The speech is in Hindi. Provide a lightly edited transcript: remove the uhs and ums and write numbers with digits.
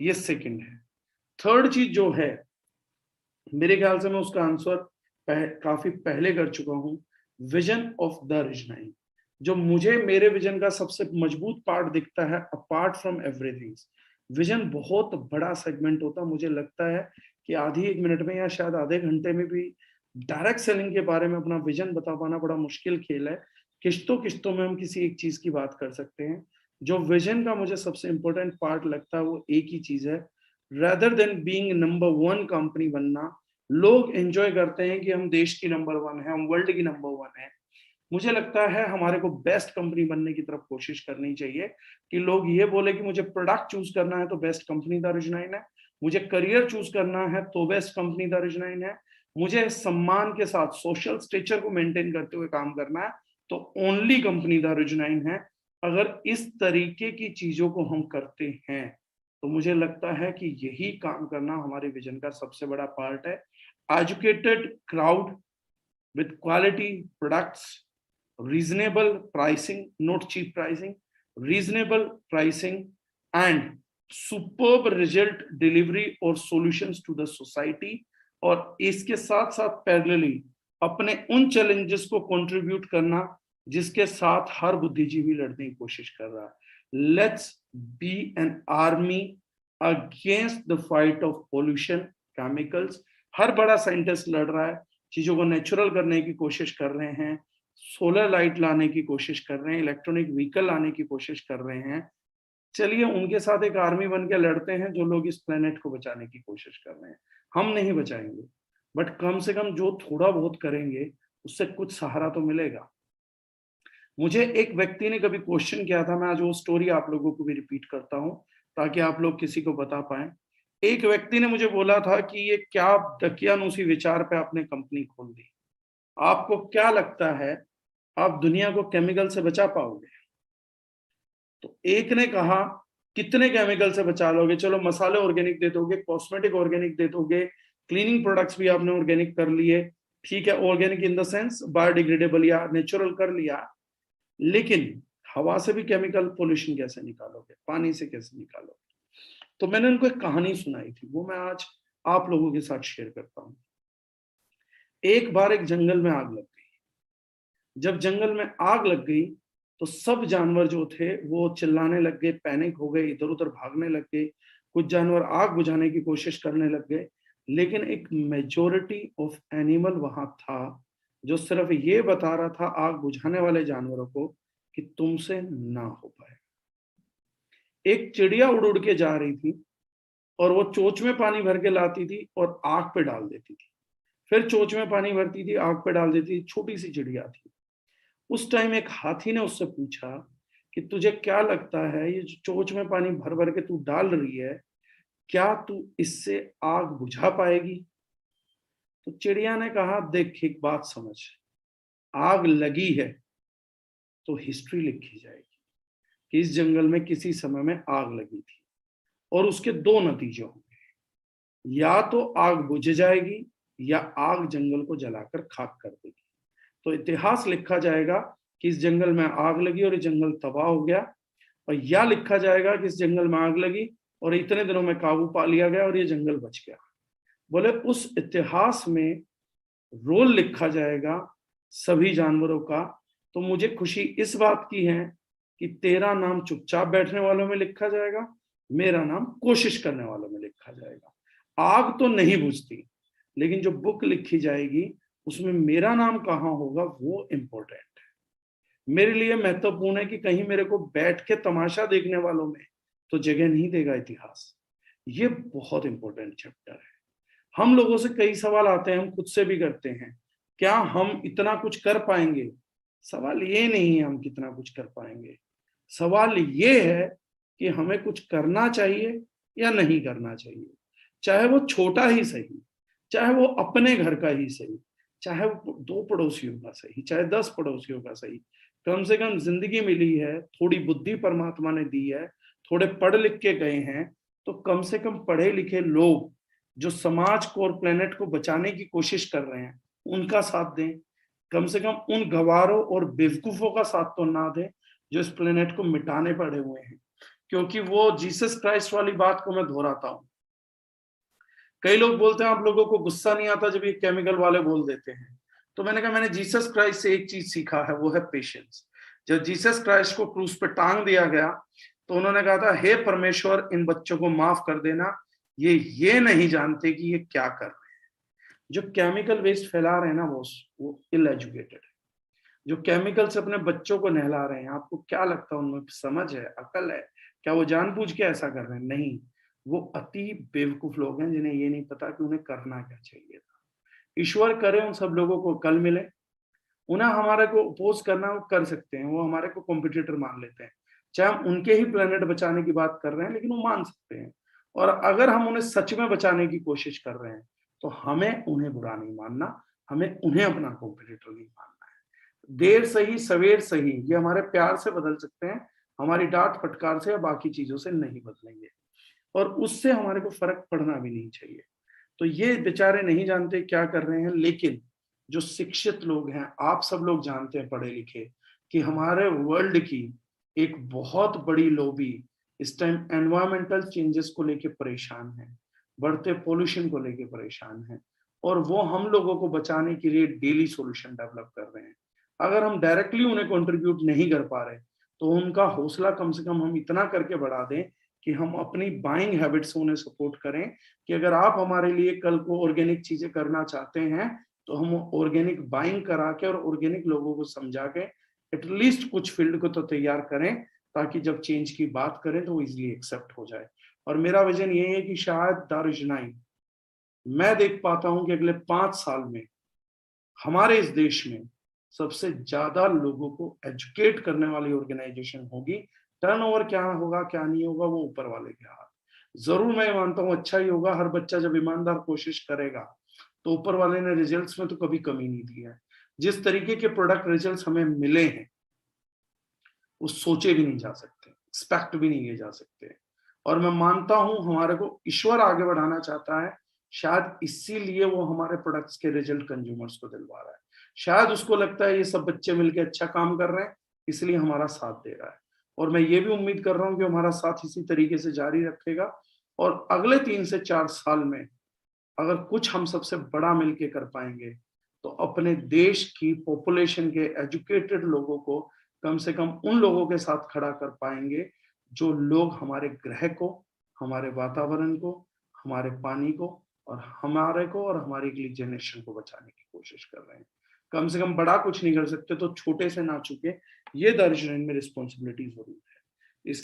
ये सेकंड है। थर्ड चीज जो है, मेरे ख्याल से मैं उसका आंसर काफी पहले कर चुका हूं। विजन ऑफ द रिजनाइन, जो मुझे मेरे विजन का सबसे मजबूत पार्ट दिखता है अपार्ट फ्रॉम एवरीथिंग। विजन बहुत बड़ा सेगमेंट होता है, मुझे लगता है कि आधी एक मिनट में या शायद आधे घंटे में भी डायरेक्ट सेलिंग के बारे में अपना विजन बता पाना बड़ा मुश्किल खेल है। किश्तों किश्तों में हम किसी एक चीज की बात कर सकते हैं। जो विजन का मुझे सबसे इंपॉर्टेंट पार्ट लगता है वो एक ही चीज है, rather than being number one company बनना। लोग एंजॉय करते हैं कि हम देश की नंबर वन है, हम वर्ल्ड की नंबर वन है। मुझे लगता है हमारे को बेस्ट कंपनी बनने की तरफ कोशिश करनी चाहिए कि लोग ये बोले कि मुझे प्रोडक्ट चूज करना है तो बेस्ट कंपनी द रिजनाइन है, मुझे करियर चूज करना है तो बेस्ट कंपनी द रिजनाइन है, मुझे सम्मान के साथ सोशल स्टेचर को मेंटेन करते हुए काम करना है तो ओनली कंपनी द रिजनाइन है। अगर इस तरीके की चीजों को हम करते हैं तो मुझे लगता है कि यही काम करना हमारे विजन का सबसे बड़ा पार्ट है। Educated crowd with quality products, reasonable pricing, not cheap pricing, reasonable pricing and superb result delivery और solutions to the society। और इसके साथ साथ पैरेलली अपने उन चैलेंजेस को कंट्रीब्यूट करना जिसके साथ हर बुद्धिजीवी लड़ने की कोशिश कर रहा है। Let's be an army against the fight of pollution chemicals. हर बड़ा साइंटिस्ट लड़ रहा है, चीजों को नेचुरल करने की कोशिश कर रहे हैं, सोलर लाइट लाने की कोशिश कर रहे हैं, इलेक्ट्रॉनिक व्हीकल लाने की कोशिश कर रहे हैं। चलिए उनके साथ एक आर्मी बन के लड़ते हैं जो लोग इस प्लेनेट को बचाने की कोशिश कर रहे हैं। हम नहीं बचाएंगे, बट कम से कम जो थोड़ा बहुत करेंगे उससे कुछ सहारा तो मिलेगा। मुझे एक व्यक्ति ने कभी क्वेश्चन किया था, मैं आज वो स्टोरी आप लोगों को भी रिपीट करता हूं ताकि आप लोग किसी को बता पाए। एक व्यक्ति ने मुझे बोला था कि ये क्या दकियानूसी विचार पे आपने कंपनी खोल दी, आपको क्या लगता है आप दुनिया को केमिकल से बचा पाओगे? तो एक ने कहा कितने केमिकल से बचा लोगे, चलो मसाले ऑर्गेनिक दे दोगे, कॉस्मेटिक ऑर्गेनिक दे दोगे, क्लीनिंग प्रोडक्ट्स भी आपने ऑर्गेनिक कर लिए, ठीक है, organic in the sense biodegradable या नेचुरल कर लिया, लेकिन हवा से भी केमिकल पोल्यूशन कैसे निकालोगे, पानी से कैसे निकालोगे? तो मैंने उनको एक कहानी सुनाई थी, वो मैं आज आप लोगों के साथ शेयर करता हूँ। एक बार एक जंगल में आग लग गई। जब जंगल में आग लग गई तो सब जानवर जो थे वो चिल्लाने लग गए, पैनिक हो गए, इधर उधर भागने लग गए। कुछ जानवर आग बुझाने की कोशिश करने लग गए, लेकिन एक मेजोरिटी ऑफ एनिमल वहां था जो सिर्फ ये बता रहा था आग बुझाने वाले जानवरों को कि तुमसे ना हो पाए। एक चिड़िया उड़ उड़ के जा रही थी और वो चोंच में पानी भर के लाती थी और आग पे डाल देती थी, फिर चोंच में पानी भरती थी, आग पे डाल देती थी। छोटी सी चिड़िया थी। उस टाइम एक हाथी ने उससे पूछा कि तुझे क्या लगता है ये जो चोंच में पानी भर भर के तू डाल रही है, क्या तू इससे आग बुझा पाएगी? तो चिड़िया ने कहा देख एक बात समझ, आग लगी है तो हिस्ट्री लिखी जाएगी कि इस जंगल में किसी समय में आग लगी थी और उसके दो नतीजे होंगे, या तो आग बुझ जाएगी या आग जंगल को जलाकर खाक कर देगी। तो इतिहास लिखा जाएगा कि इस जंगल में आग लगी और ये जंगल तबाह हो गया, और या लिखा जाएगा कि इस जंगल में आग लगी और इतने दिनों में काबू पा लिया गया और ये जंगल बच गया। बोले उस इतिहास में रोल लिखा जाएगा सभी जानवरों का। तो मुझे खुशी इस बात की है कि तेरा नाम चुपचाप बैठने वालों में लिखा जाएगा, मेरा नाम कोशिश करने वालों में लिखा जाएगा। आग तो नहीं बुझती, लेकिन जो बुक लिखी जाएगी उसमें मेरा नाम कहाँ होगा वो इंपॉर्टेंट है। मेरे लिए महत्वपूर्ण है कि कहीं मेरे को बैठ के तमाशा देखने वालों में तो जगह नहीं देगा इतिहास। ये बहुत इंपॉर्टेंट चैप्टर है। हम लोगों से कई सवाल आते हैं, हम खुद से भी करते हैं, क्या हम इतना कुछ कर पाएंगे? सवाल ये नहीं है हम कितना कुछ कर पाएंगे, सवाल ये है कि हमें कुछ करना चाहिए या नहीं करना चाहिए। चाहे वो छोटा ही सही, चाहे वो अपने घर का ही सही, चाहे वो 2 पड़ोसियों का सही, चाहे 10 पड़ोसियों का सही, कम से कम जिंदगी मिली है, थोड़ी बुद्धि परमात्मा ने दी है, थोड़े पढ़ लिख के गए हैं, तो कम से कम पढ़े लिखे लोग जो समाज को और प्लेनेट को बचाने की कोशिश कर रहे हैं उनका साथ दें। कम से कम उन गवारों और बेवकूफों का साथ तो ना दें जो इस प्लेनेट को मिटाने पड़े हुए हैं। क्योंकि वो जीसस क्राइस्ट वाली बात को मैं दोहराता हूं। कई लोग बोलते हैं आप लोगों को गुस्सा नहीं आता जब ये केमिकल वाले बोल देते हैं, तो मैंने कहा मैंने जीसस क्राइस्ट से एक चीज सीखा है, वो है पेशेंस। जब जीसस क्राइस्ट को क्रूस पे टांग दिया गया तो उन्होंने कहा था, हे परमेश्वर इन बच्चों को माफ कर देना, ये नहीं जानते कि ये क्या कर रहे हैं। जो केमिकल वेस्ट फैला रहे हैं ना वो इल एजुकेटेड है। जो केमिकल से अपने बच्चों को नहला रहे हैं, आपको क्या लगता है उनमें समझ है, अकल है? क्या वो जानबूझ के ऐसा कर रहे हैं? नहीं, वो अति बेवकूफ लोग हैं जिन्हें ये नहीं पता कि उन्हें करना क्या चाहिए था। ईश्वर करे उन सब लोगों को कल मिले। उन्हें हमारे को अपोज करना वो कर सकते हैं, वो हमारे को कॉम्पिटिटर मान लेते हैं, चाहे हम उनके ही प्लेनेट बचाने की बात कर रहे हैं, लेकिन वो मान सकते हैं। और अगर हम उन्हें सच में बचाने की कोशिश कर रहे हैं तो हमें उन्हें बुरा नहीं मानना, हमें उन्हें अपना कॉम्पिटिटर नहीं मानना है। देर सही सवेर सही, ये हमारे प्यार से बदल सकते हैं, हमारी डांट फटकार से या बाकी चीजों से नहीं बदलेंगे, और उससे हमारे को फर्क पड़ना भी नहीं चाहिए। तो ये बेचारे नहीं जानते क्या कर रहे हैं, लेकिन जो शिक्षित लोग हैं, आप सब लोग जानते हैं पढ़े लिखे, कि हमारे वर्ल्ड की एक बहुत बड़ी लॉबी इस टाइम एनवायरमेंटल चेंजेस को लेके परेशान है, बढ़ते पोल्यूशन को लेके परेशान है, और वो हम लोगों को बचाने के लिए डेली सॉल्यूशन डेवलप कर रहे हैं। अगर हम डायरेक्टली उन्हें कंट्रीब्यूट नहीं कर पा रहे तो उनका हौसला कम से कम हम इतना करके बढ़ा दें कि हम अपनी बाइंग हैबिट से उन्हें सपोर्ट करें, कि अगर आप हमारे लिए कल को ऑर्गेनिक चीजें करना चाहते हैं तो हम ऑर्गेनिक बाइंग करा के और ऑर्गेनिक लोगों को समझा के एटलीस्ट कुछ फील्ड को तो तैयार करें, ताकि जब चेंज की बात करें तो वो इजिली एक्सेप्ट हो जाए। और मेरा विजन ये है कि शायद दारुजनाई, मैं देख पाता हूं कि अगले 5 साल में हमारे इस देश में सबसे ज्यादा लोगों को एजुकेट करने वाली ऑर्गेनाइजेशन होगी। टर्नओवर क्या होगा क्या नहीं होगा वो ऊपर वाले के हाथ। जरूर मैं मानता हूँ अच्छा ही होगा, हर बच्चा जब ईमानदार कोशिश करेगा तो ऊपर वाले ने रिजल्ट्स में तो कभी कमी नहीं दी है। जिस तरीके के प्रोडक्ट रिजल्ट्स हमें मिले हैं वो सोचे भी नहीं जा सकते, एक्सपेक्ट भी नहीं किए जा सकते। और मैं मानता हूं हमारे को ईश्वर आगे बढ़ाना चाहता है, शायद इसीलिए वो हमारे प्रोडक्ट्स के रिजल्ट कंज्यूमर्स को दिलवा रहा है। शायद उसको लगता है ये सब बच्चे मिलकर अच्छा काम कर रहे हैं, इसलिए हमारा साथ दे रहा है। और मैं ये भी उम्मीद कर रहा हूँ कि हमारा साथ इसी तरीके से जारी रखेगा, और अगले 3 से 4 साल में अगर कुछ हम सबसे बड़ा मिलके कर पाएंगे तो अपने देश की पॉपुलेशन के एजुकेटेड लोगों को कम से कम उन लोगों के साथ खड़ा कर पाएंगे जो लोग हमारे ग्रह को, हमारे वातावरण को, हमारे पानी को और हमारे को और हमारी अगली जनरेशन को बचाने की कोशिश कर रहे हैं। कम से कम बड़ा कुछ नहीं कर सकते तो छोटे से ना चुके, ये दारुजनाइन में रिस्पॉन्सिबिलिटी जरूर है। इस